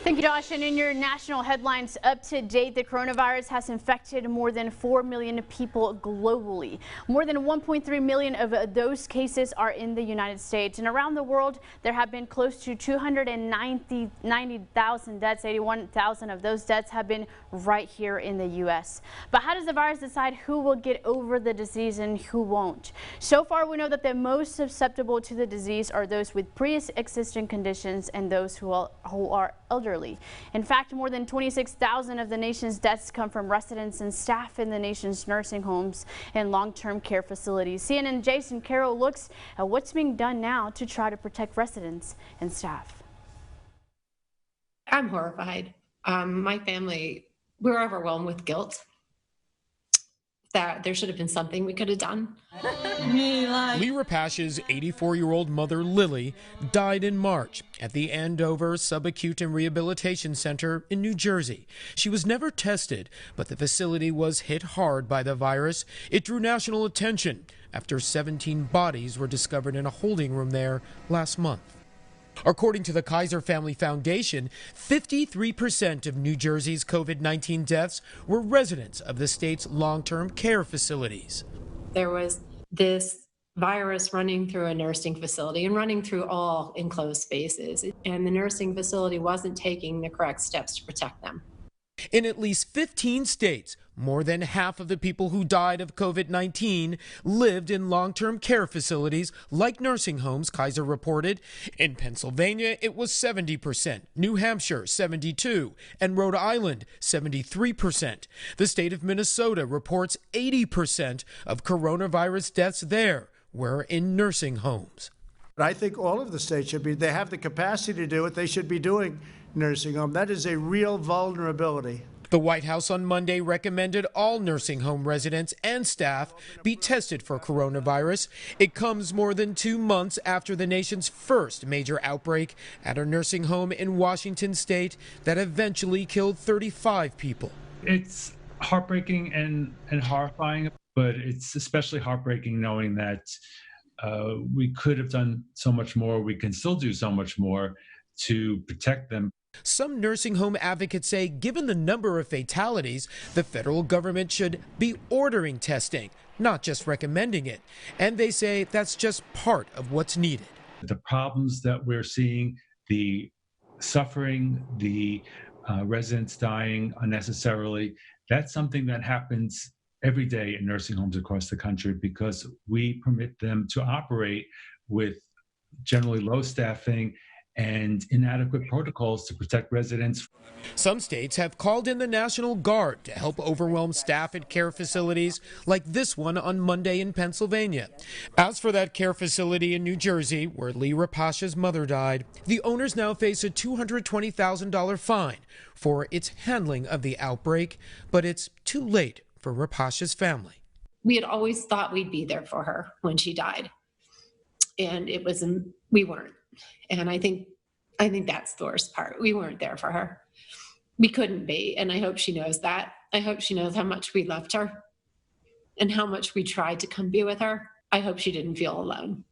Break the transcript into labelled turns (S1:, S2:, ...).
S1: Thank you, Josh. And in your national headlines up to date, the coronavirus has infected more than 4 million people globally. More than 1.3 million of those cases are in the United States. And around the world, there have been close to 290,000 deaths. 81,000 of those deaths have been right here in the U.S. But how does the virus decide who will get over the disease and who won't? So far, we know that the most susceptible to the disease are those with pre-existing conditions and those who are elderly. In fact, more than 26,000 of the nation's deaths come from residents and staff in the nation's nursing homes and long-term care facilities. CNN Jason Carroll looks at what's being done now to try to protect residents and staff.
S2: I'm horrified. My family, we're overwhelmed with guilt. That there should have been something we could have done.
S3: Lee Rapash's 84-year-old mother, Lily, died in March at the Andover Subacute and Rehabilitation Center in New Jersey. She was never tested, but the facility was hit hard by the virus. It drew national attention after 17 bodies were discovered in a holding room there last month. According to the Kaiser Family Foundation, 53% of New Jersey's COVID-19 deaths were residents of the state's long-term care facilities.
S2: There was this virus running through a nursing facility and running through all enclosed spaces, and the nursing facility wasn't taking the correct steps to protect them.
S3: In at least 15 states, more than half of the people who died of COVID-19 lived in long-term care facilities like nursing homes, Kaiser reported. In Pennsylvania, it was 70%, New Hampshire 72%, and Rhode Island 73%. The state of Minnesota reports 80% of coronavirus deaths there were in nursing homes.
S4: I think all of the states should be, they have the capacity to do it, they should be doing nursing home. That is a real vulnerability.
S3: The White House on Monday recommended all nursing home residents and staff be tested for coronavirus. It comes more than 2 months after the nation's first major outbreak at a nursing home in Washington state that eventually killed 35 people.
S5: It's heartbreaking and horrifying, but it's especially heartbreaking knowing that we could have done so much more. We can still do so much more to protect them.
S3: Some nursing home advocates say given the number of fatalities, the federal government should be ordering testing, not just recommending it. And they say that's just part of what's needed.
S5: The problems that we're seeing, the suffering, the residents dying unnecessarily, that's something that happens every day in nursing homes across the country because we permit them to operate with generally low staffing and inadequate protocols to protect residents.
S3: Some states have called in the National Guard to help overwhelm staff at care facilities like this one on Monday in Pennsylvania. As for that care facility in New Jersey, where Lee Rapash's mother died, the owners now face a $220,000 fine for its handling of the outbreak, but it's too late for Rapash's family.
S2: We had always thought we'd be there for her when she died, and we weren't. And I think that's the worst part. We weren't there for her. We couldn't be. And I hope she knows that. I hope she knows how much we loved her and how much we tried to come be with her. I hope she didn't feel alone.